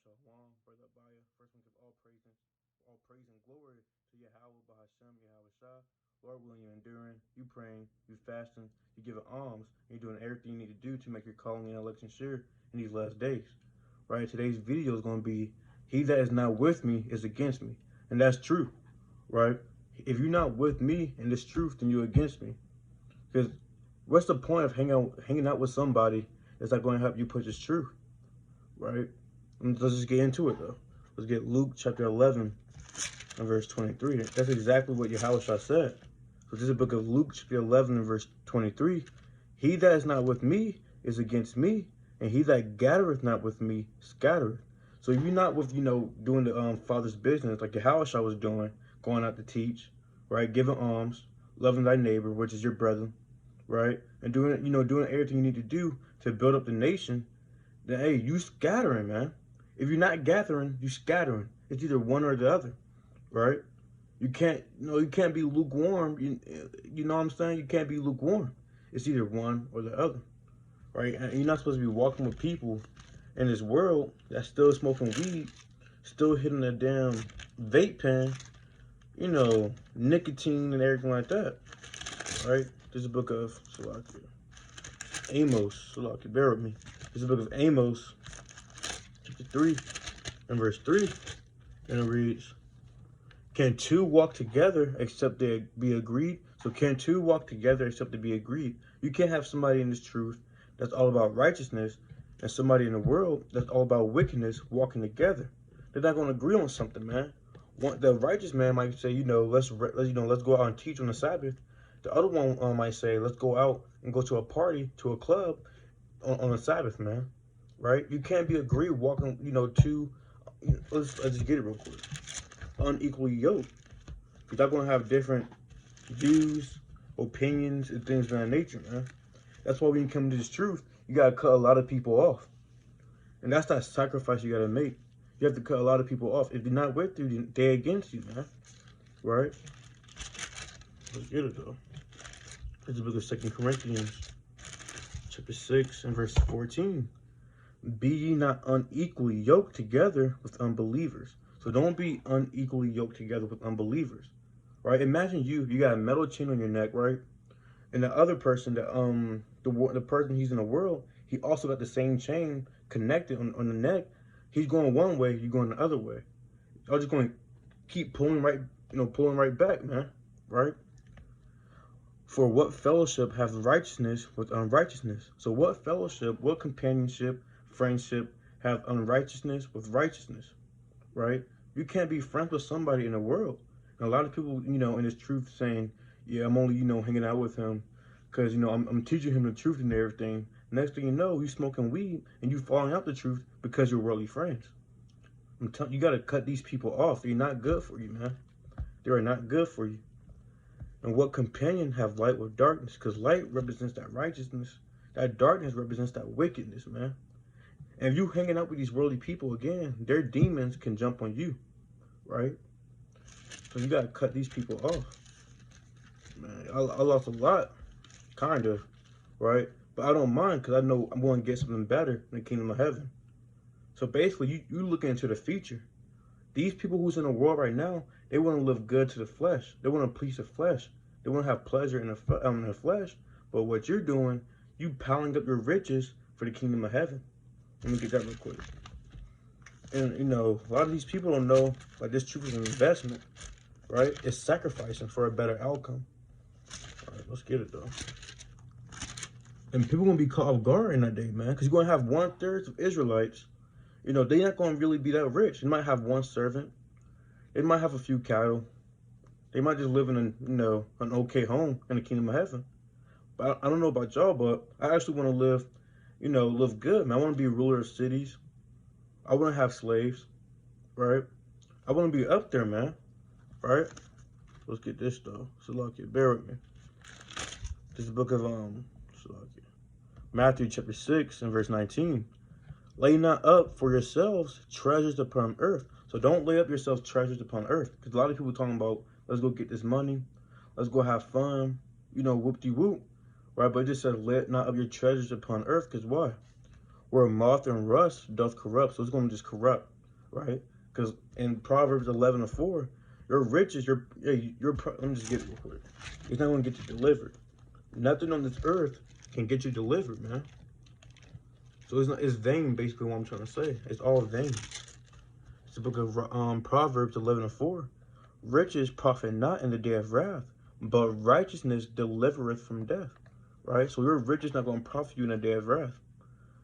Shalom, brother Abaya. First, we give all praise and glory to Yahweh, Bahashem, Yahweh Shah. Lord willing, you're enduring, you praying, you fasting, you giving alms, and you're doing everything you need to do to make your calling and election sure in these last days. Right? Today's video is going to be, he that is not with me is against me. And that's true, right? If you're not with me in this truth, then you're against me. Because what's the point of hanging out with somebody that's not going to help you push this truth, right? Let's just get into it, though. Let's get Luke chapter 11 and verse 23. That's exactly what Yahweh said. So this is the book of Luke chapter 11 and verse 23. He that is not with me is against me, and he that gathereth not with me scattereth. So if you're not with, doing the Father's business, like Yahweh was doing, going out to teach, right, giving alms, loving thy neighbor, which is your brother, right, and doing, doing everything you need to do to build up the nation, then hey, you scattering, man. If you're not gathering, you scattering. It's either one or the other, right? You can't, you can't be lukewarm. You know what I'm saying? You can't be lukewarm. It's either one or the other, right? And you're not supposed to be walking with people in this world that's still smoking weed, still hitting a damn vape pen, nicotine and everything like that, right? This is a book of Amos. Bear with me. This is the book of Amos, chapter 3 and verse 3. And it reads, can two walk together except they be agreed? So can two walk together except they be agreed? You can't have somebody in this truth that's all about righteousness and somebody in the world that's all about wickedness walking together. They're not going to agree on something, man. The righteous man might say, let's go out and teach on the Sabbath. The other one might say, let's go out and go to a party, to a club on the Sabbath, man. Right? You can't be agreed walking, two. Let's just get it real quick. Unequally yoked. You're not going to have different views, opinions, and things of that nature, man. That's why when you come to this truth, you got to cut a lot of people off. And that's that sacrifice you got to make. You have to cut a lot of people off. If they're not with you, they're against you, man. Right? Let's get it, though. This is the book of 2 Corinthians, chapter 6 and verse 14. Be ye not unequally yoked together with unbelievers. So don't be unequally yoked together with unbelievers, right? Imagine you got a metal chain on your neck, right? And the other person, the person he's in the world, he also got the same chain connected on the neck. He's going one way, you're going the other way. Y'all just going to keep pulling right back, man, right? For what fellowship hath righteousness with unrighteousness? So what fellowship, what companionship, friendship have unrighteousness with righteousness, right? You can't be friends with somebody in the world. And a lot of people, in this truth saying, yeah, I'm only, hanging out with him because, I'm teaching him the truth and everything. Next thing you know, you smoking weed and you falling out the truth because you're worldly friends. I'm telling you, got to cut these people off. They're not good for you, man. They are not good for you. And what companion have light with darkness? Because light represents that righteousness. That darkness represents that wickedness, man. And if you hanging out with these worldly people, again, their demons can jump on you, right? So you got to cut these people off. Man, I lost a lot, kind of, right? But I don't mind because I know I'm going to get something better in the kingdom of heaven. So basically, you looking into the future. These people who's in the world right now, they want to live good to the flesh. They want to please the flesh. They want to have pleasure in the flesh. But what you're doing, you piling up your riches for the kingdom of heaven. Let me get that real quick. And, a lot of these people don't know, like, this truth is an investment, right? It's sacrificing for a better outcome. All right, let's get it, though. And people going to be caught off guard in that day, man, because you're going to have 1/3 of Israelites. They're not going to really be that rich. They might have one servant. They might have a few cattle. They might just live in, an okay home in the kingdom of heaven. But I don't know about y'all, but I actually want to live, live good, man. I want to be a ruler of cities. I want to have slaves, right? I want to be up there, man, right? Let's get this, though. Salakia, bear with me. This is the book of Matthew chapter 6 and verse 19. Lay not up for yourselves treasures upon earth. So don't lay up yourselves treasures upon earth. Because a lot of people talking about, let's go get this money. Let's go have fun. Whoop-de-whoop. Right? But it just says, lay not up your treasures upon earth. Because why? Where moth and rust doth corrupt. So it's going to just corrupt. right? Because in Proverbs 11:4, your riches, let me just get it real quick. It's not going to get you delivered. Nothing on this earth can get you delivered, man. So it's vain, basically, what I'm trying to say. It's all vain. It's the book of Proverbs 11:4. Riches profit not in the day of wrath, but righteousness delivereth from death. Right? So your riches not going to profit you in the day of wrath.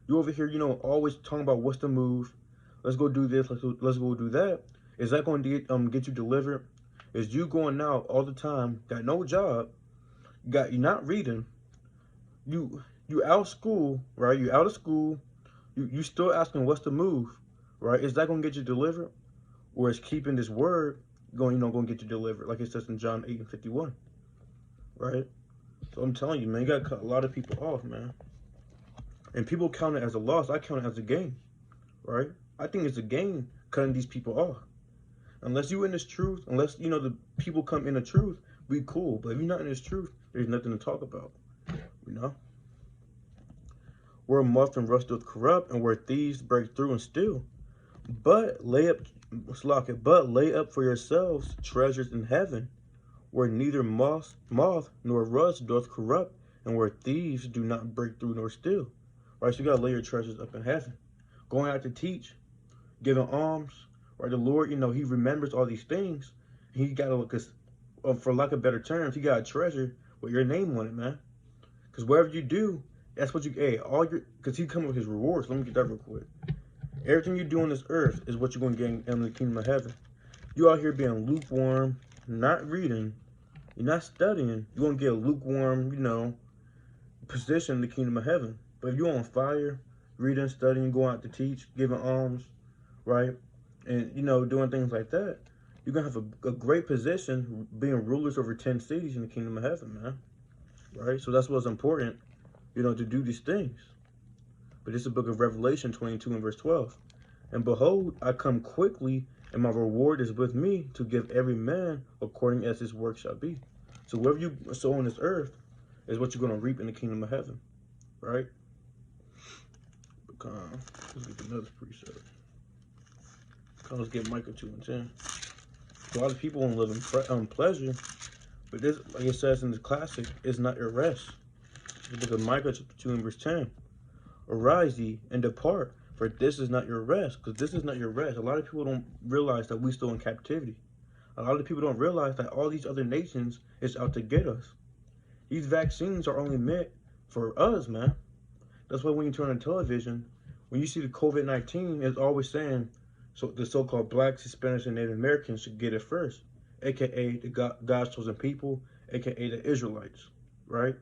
You over here, always talking about what's the move. Let's go do this. Let's go do that. Is that going to get you delivered? Is you going out all the time, got no job, you're not reading, you out of school, right? You out of school, you still asking what's the move, right? Is that going to get you delivered, or is keeping this word going to get you delivered, like it says in John 8:51, right? So I'm telling you, man, you got to cut a lot of people off, man. And people count it as a loss. I count it as a gain, right? I think it's a gain cutting these people off. Unless you in this truth, unless, the people come in the truth, be cool. But if you're not in this truth, there's nothing to talk about, Where moth and rust doth corrupt, and where thieves break through and steal. But lay up for yourselves treasures in heaven, where neither moth nor rust doth corrupt, and where thieves do not break through nor steal. Right, so you gotta lay your treasures up in heaven. Going out to teach, giving alms, right? The Lord, He remembers all these things. He gotta look, for lack of better terms, He got a treasure with your name on it, man. Because whatever you do, that's what because He come with His rewards. Let me get that real quick. Everything you do on this earth is what you're gonna get in the kingdom of heaven. You out here being lukewarm, not reading, you're not studying, you're gonna get a lukewarm, position in the kingdom of heaven. But if you're on fire, reading, studying, going out to teach, giving alms, right, and doing things like that, you're gonna have a great position, being rulers over 10 cities in the kingdom of heaven, man. Right? So that's what's important, to do these things. But this is the book of Revelation 22 and verse 12. And behold, I come quickly, and my reward is with me to give every man according as his work shall be. So whatever you sow on this earth is what you're going to reap in the kingdom of heaven. Right? Let's get another precept. Let's get Micah 2 and 10. A lot of people want to live in pleasure, but this, like it says in the classic, is not your rest. The book of Micah 2 and verse 10. Arise ye and depart, for this is not your rest. Because this is not your rest. A lot of people don't realize that we're still in captivity. A lot of people don't realize that all these other nations is out to get us. These vaccines are only meant for us, man. That's why when you turn on television, when you see the COVID-19, it's always saying, so the so-called blacks, Hispanics, and Native Americans should get it first, aka the God's chosen people, aka the Israelites, right?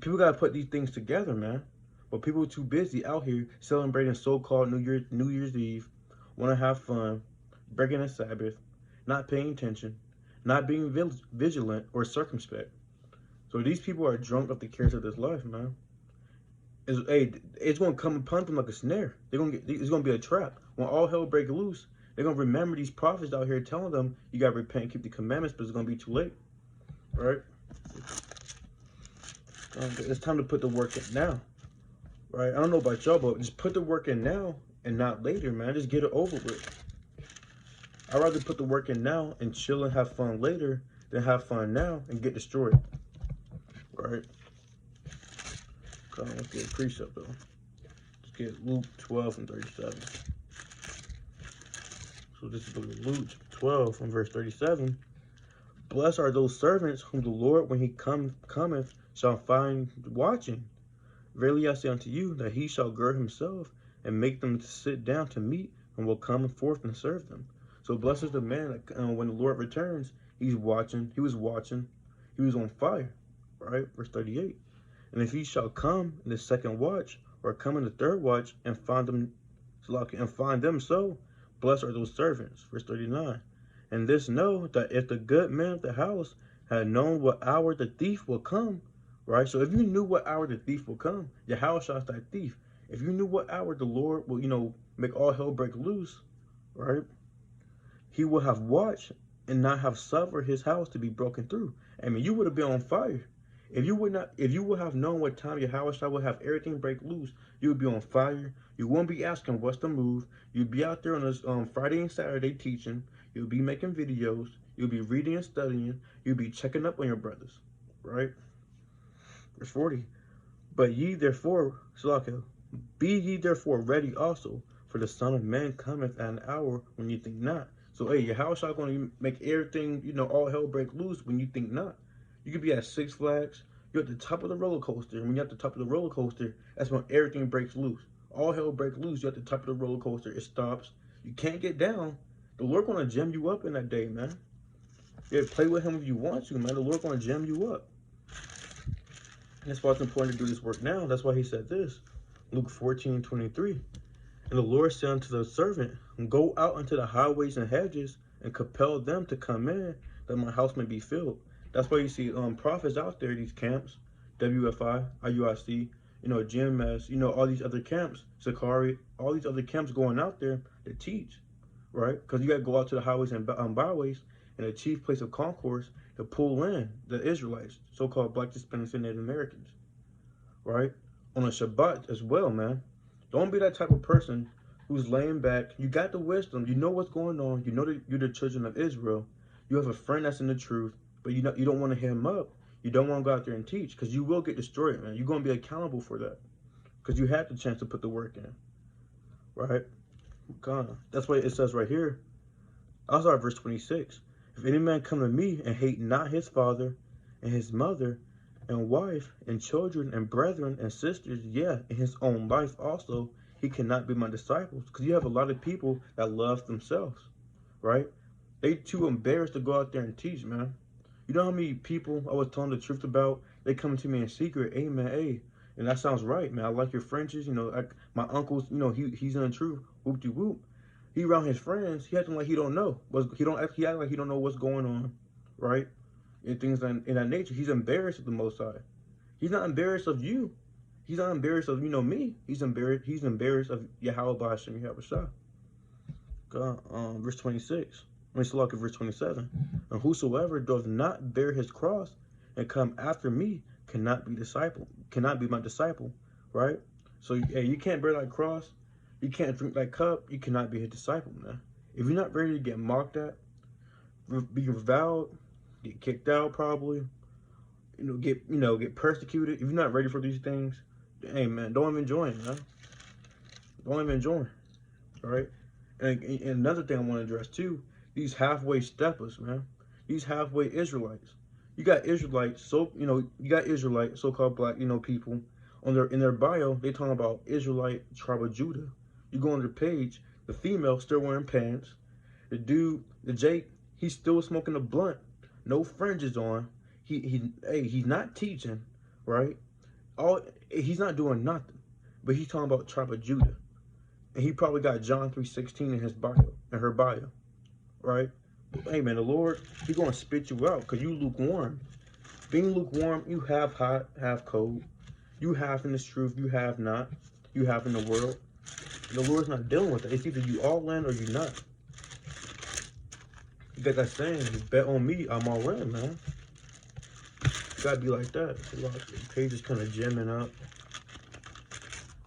People gotta put these things together, man. But people are too busy out here celebrating so-called New Year's Eve, want to have fun, breaking the Sabbath, not paying attention, not being vigilant or circumspect. So these people are drunk of the cares of this life, man. It's gonna come upon them like a snare. It's gonna be a trap. When all hell breaks loose, they're gonna remember these prophets out here telling them you gotta repent and keep the commandments, but it's gonna be too late. All right? It's time to put the work in now. Right? I don't know about y'all, but just put the work in now and not later, man. Just get it over with. I'd rather put the work in now and chill and have fun later than have fun now and get destroyed. Right? Let's get a precept, though. Let's get Luke 12 and 37. So this is the book of Luke 12 and verse 37. Blessed are those servants whom the Lord, when he cometh, shall find watching. Verily I say unto you, that he shall gird himself and make them to sit down to meat, and will come forth and serve them. So blessed is the man that when the Lord returns, he's watching. He was watching. He was on fire. Right? Verse 38. And if he shall come in the second watch, or come in the third watch, and find them so, blessed are those servants. Verse 39. And this know, that if the good man of the house had known what hour the thief will come, right? So if you knew what hour the thief will come, your house shot that thief. If you knew what hour the Lord will, make all hell break loose, right? He will have watched and not have suffered his house to be broken through. I mean, you would have been on fire. If you would have known what time Yahweh would have everything break loose, you would be on fire. You won't be asking what's the move. You'd be out there on this Friday and Saturday teaching. You'll be making videos. You'll be reading and studying. You'll be checking up on your brothers, right? Verse 40. But ye therefore, Salakia, be ye therefore ready also, for the Son of Man cometh at an hour when you think not. So, hey, Yahweh going to make everything, all hell break loose when you think not. You could be at Six Flags. You're at the top of the roller coaster. And when you're at the top of the roller coaster, that's when everything breaks loose. All hell breaks loose. You're at the top of the roller coaster. It stops. You can't get down. The Lord going to gem you up in that day, man. Yeah, play with him if you want to, man. The Lord going to gem you up. And that's why it's important to do this work now. That's why he said this. Luke 14:23. And the Lord said unto the servant, go out into the highways and hedges and compel them to come in, that my house may be filled. That's why you see prophets out there, these camps, WFI, IUIC, GMS, all these other camps, Sakari, all these other camps going out there to teach, right? Because you got to go out to the highways and byways and the chief place of concourse to pull in the Israelites, so-called Black, Hispanics, and Native Americans, right? On a Shabbat as well, man. Don't be that type of person who's laying back. You got the wisdom. You know what's going on. You know that you're the children of Israel. You have a friend that's in the truth, but you don't want to hit him up. You don't want to go out there and teach because you will get destroyed, man. You're going to be accountable for that because you had the chance to put the work in, right? God, that's why it says right here. I'll start verse 26. If any man come to me and hate not his father and his mother and wife and children and brethren and sisters, yeah, in his own life also, he cannot be my disciples. Because you have a lot of people that love themselves, right? They too embarrassed to go out there and teach, man. You know how many people I was telling the truth about? They come to me in secret, hey man, hey, and that sounds right, man. I like your Frenches, my uncle's, he's in the truth, whoop de whoop. He around his friends, he acting like he don't know. He act like he don't know what's going on, right? And things in that nature. He's embarrassed of the Most High. He's not embarrassed of you. He's not embarrassed of me. He's embarrassed of Yahweh B'Hashem Yahushua. God, verse 26. Let's look at verse 27. And whosoever does not bear his cross and come after me cannot be my disciple, right? So hey, you can't bear that cross, you can't drink that cup, you cannot be his disciple, man. If you're not ready to get mocked at, be reviled, get kicked out probably, get persecuted. If you're not ready for these things, hey man, don't even join, man. Don't even join. All right. And another thing I want to address too, these halfway steppers, man. These halfway Israelites. You got Israelites, so-called Black, people in their bio, they talking about Israelite tribe of Judah. You go on their page, the female still wearing pants. The dude, the Jake, he's still smoking a blunt. No fringes on. He's not teaching, right? He's not doing nothing. But he's talking about tribe of Judah. And he probably got John 3:16 in her bio, right? But, hey man, the Lord, he's gonna spit you out because you lukewarm. Being lukewarm, you have hot, have cold. You have in this truth, you have not. You have in the world. And the Lord's not dealing with it. It's either you all in or you not. You got that saying, you bet on me, I'm all in, man. You gotta be like that. The page is kind of jamming up.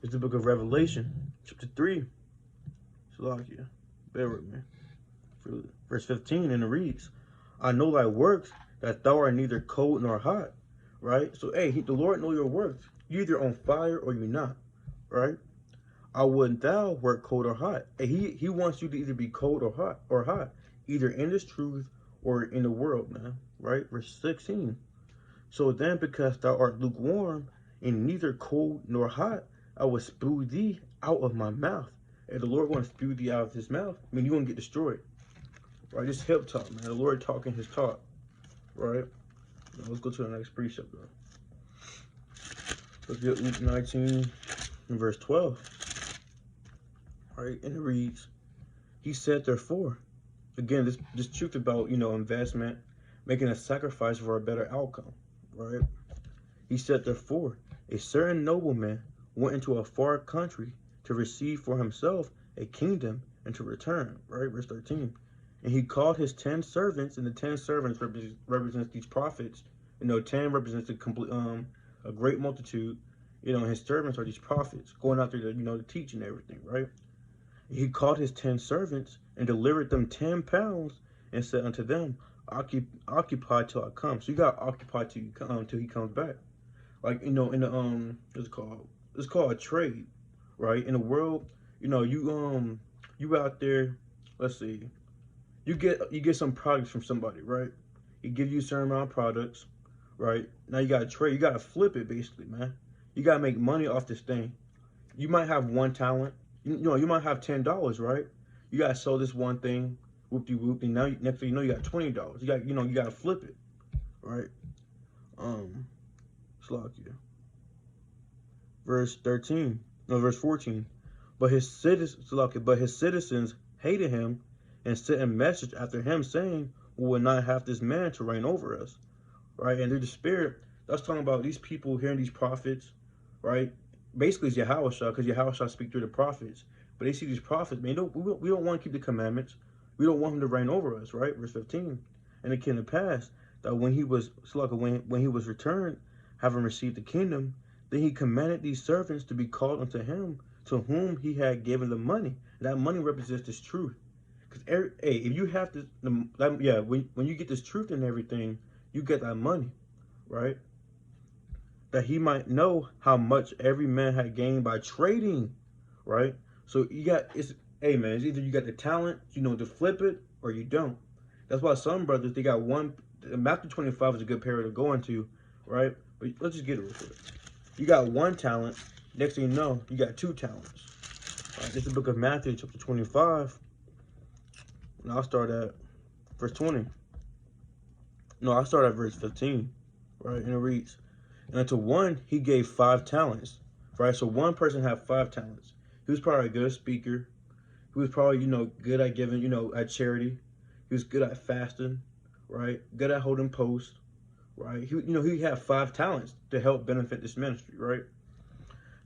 It's the book of Revelation, chapter 3. Salakia, bear with me. Verse 15, and it reads, I know thy works, that thou art neither cold nor hot. Right? So, hey, the Lord know your works. You either on fire or you're not. Right? I wouldn't thou work cold or hot. And he wants you to either be cold or hot. Either in this truth or in the world, man. Right? Verse 16. So then, because thou art lukewarm and neither cold nor hot, I will spew thee out of my mouth. And the Lord wants to spew thee out of his mouth. I mean, you're going to get destroyed. Right? This hip talk, man. The Lord talking his talk. Right? Now let's go to the next precept, though. Let's get Luke 19 and verse 12. Right? And it reads, he said, therefore, again, this truth about, investment, making a sacrifice for a better outcome. Right? He said, therefore, a certain nobleman went into a far country to receive for himself a kingdom and to return. Right? Verse 13. And he called his 10 servants, and the 10 servants represents these prophets, 10 represents a great multitude. And his servants are these prophets going out there to teach and everything, right? He called his 10 servants and delivered them 10 pounds and said unto them, occupy till I come. So you got to occupy till he comes back. Like, in the, it's called a trade, right? In the world, you out there, let's see, you get some products from somebody, right? He give you a certain amount of products, right? Now you got to trade. You got to flip it, basically, man. You got to make money off this thing. You might have one talent. You might have $10, right? You got to sell this one thing, whoop-de-whoop, and now next thing you got $20. You got to flip it, right? Slovakia. Verse 14. But his citizens hated him and sent a message after him saying, we will not have this man to reign over us, right? And through the Spirit, that's talking about these people hearing these prophets, right? Basically, it's Yahushua, because Yahushua speak through the prophets. But they see these prophets, man, we don't want to keep the commandments. We don't want him to reign over us, right? Verse 15. And it came to pass that when he was returned, having received the kingdom, then he commanded these servants to be called unto him, to whom he had given the money. And that money represents this truth. Because if you have this, when you get this truth and everything, you get that money, right? That he might know how much every man had gained by trading, right? So it's either you got the talent, to flip it, or you don't. That's why some brothers, they got one. Matthew 25 is a good period to go into, right? But let's just get it real quick. You got one talent. Next thing you know, you got 2 talents. Right, this is the book of Matthew, chapter 25. And I'll start at verse 20. No, I'll start at verse 15. Right, and it reads, and unto one he gave 5 talents. Right, so one person had 5 talents. He was probably a good speaker. He was probably, good at giving, at charity. He was good at fasting, right? Good at holding posts, right? He had 5 talents to help benefit this ministry, right?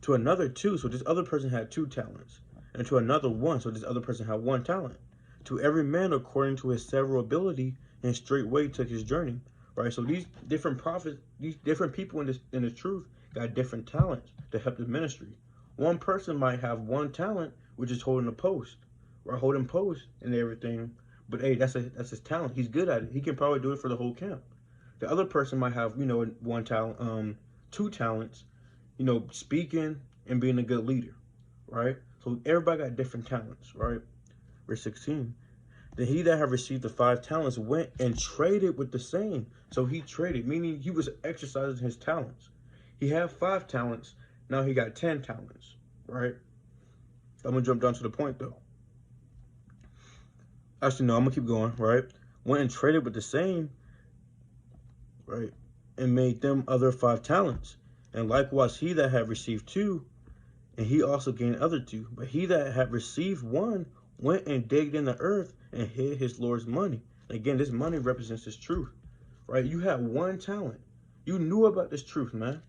To another 2, so this other person had 2 talents. And to another 1, so this other person had 1 talent. To every man according to his several ability, and straightway took his journey, right? So these different prophets, these different people in this truth got different talents to help the ministry. One person might have 1 talent, which is holding a post, right? Holding posts and everything. But hey, that's his talent. He's good at it. He can probably do it for the whole camp. The other person might have, 1 talent, 2 talents, speaking and being a good leader, right? So everybody got different talents, right? Verse 16. Then he that had received the 5 talents went and traded with the same. So he traded, meaning he was exercising his talents. He had 5 talents. Now he got 10 talents, right? I'm going to jump down to the point, though. Actually, no, I'm going to keep going, right? Went and traded with the same, right? And made them other 5 talents. And likewise he that had received 2, and he also gained other 2. But he that had received 1 went and digged in the earth and hid his Lord's money. Again, this money represents this truth, right? You had 1 talent. You knew about this truth, man.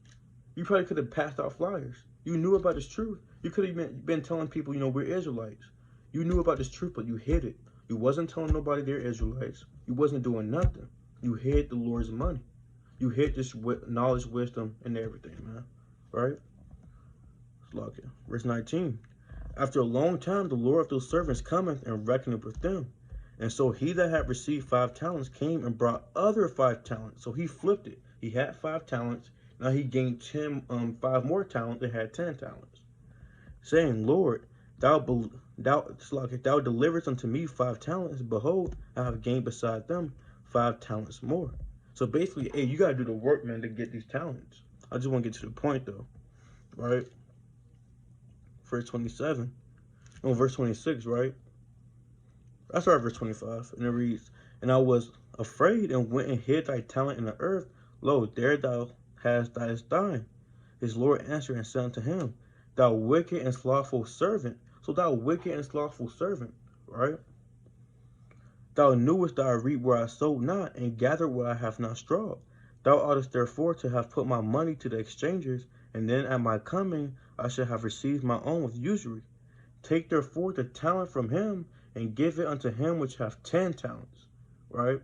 You probably could have passed out flyers. You knew about this truth. You could have been telling people, we're Israelites. You knew about this truth, but you hid it. You wasn't telling nobody they're Israelites. You wasn't doing nothing. You hid the Lord's money. You hid this knowledge, wisdom, and everything, man. Right? Verse 19. After a long time, the Lord of those servants cometh and reckoneth with them. And so he that had received 5 talents came and brought other 5 talents. So he flipped it. He had 5 talents. Now he gained 5 more talents and had 10 talents. Saying, Lord, thou deliverest unto me 5 talents. Behold, I have gained beside them 5 talents more. So basically, hey, you got to do the work, man, to get these talents. I just want to get to the point, though. Right? Verse 27. No, verse 26, right? I started verse 25. And it reads, and I was afraid and went and hid thy talent in the earth. Lo, there thou hast thine. His Lord answered and said unto him, thou wicked and slothful servant. So thou wicked and slothful servant, right? Thou knewest that I reap where I sowed not, and gathered where I have not strawed. Thou oughtest therefore to have put my money to the exchangers, and then at my coming I should have received my own with usury. Take therefore the talent from him, and give it unto him which hath 10 talents. Right?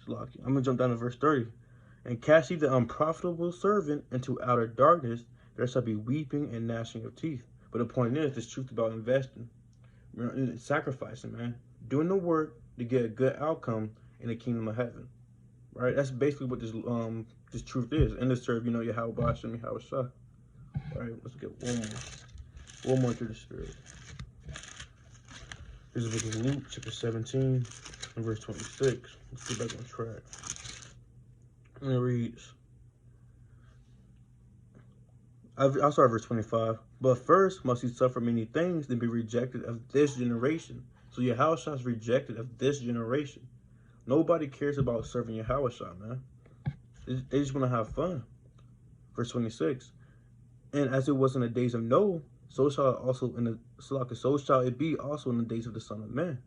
I'm going to jump down to verse 30. And cast ye the unprofitable servant into outer darkness, there shall be weeping and gnashing of teeth. But the point is, this truth about investing, sacrificing, man, doing the work to get a good outcome in the kingdom of heaven, right? That's basically what this truth is. And to serve, Yahweh Ba'ashem, Yahweh Shah. Right, let's get one more through the Spirit. This is the book of Luke, chapter 17, and verse 26. Let's get back on track. And it reads, I'll start verse 25. But first must he suffer many things, then be rejected of this generation. So Yahushua is rejected of this generation. Nobody cares about serving Yahushua, man. They just want to have fun. Verse 26. And as it was in the days of Noah, so shall it be also in the days of the Son of Man.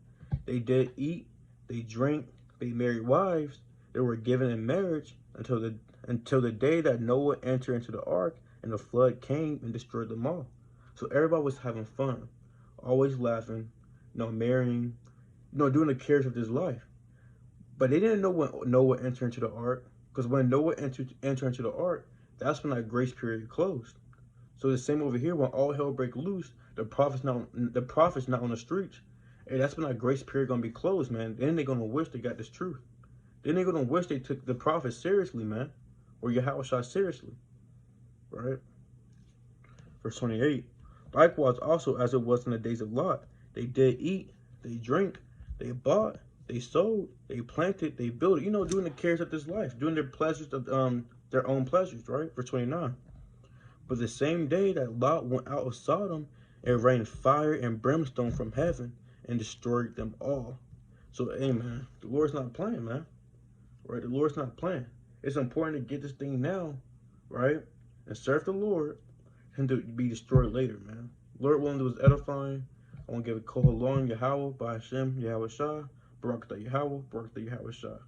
They did eat, they drank, they married wives, they were given in marriage until the day that Noah entered into the ark, and the flood came and destroyed them all. So everybody was having fun, always laughing, marrying, doing the cares of this life. But they didn't know when Noah entered into the ark, because when Noah entered into the ark, that's when that grace period closed. So the same over here, when all hell break loose, the prophets not on the streets. Hey, that's when that grace period gonna be closed, man. Then they're gonna wish they got this truth. Then they're gonna wish they took the prophets seriously, man, or Yahushua seriously, right? Verse 28. Likewise, also as it was in the days of Lot, they did eat, they drank, they bought, they sold, they planted, they built. Doing the cares of this life, doing their pleasures of their own pleasures, right? Verse 29. But the same day that Lot went out of Sodom, it rained fire and brimstone from heaven and destroyed them all. So, hey, man, the Lord's not playing, man. Right? The Lord's not playing. It's important to get this thing now, right? And serve the Lord and to be destroyed later, man. Lord willing, do is edifying. I want to give a kohalon Yahweh, by Hashem, Yahweh Shah, Barak Yahweh, Barak Yahweh Shah.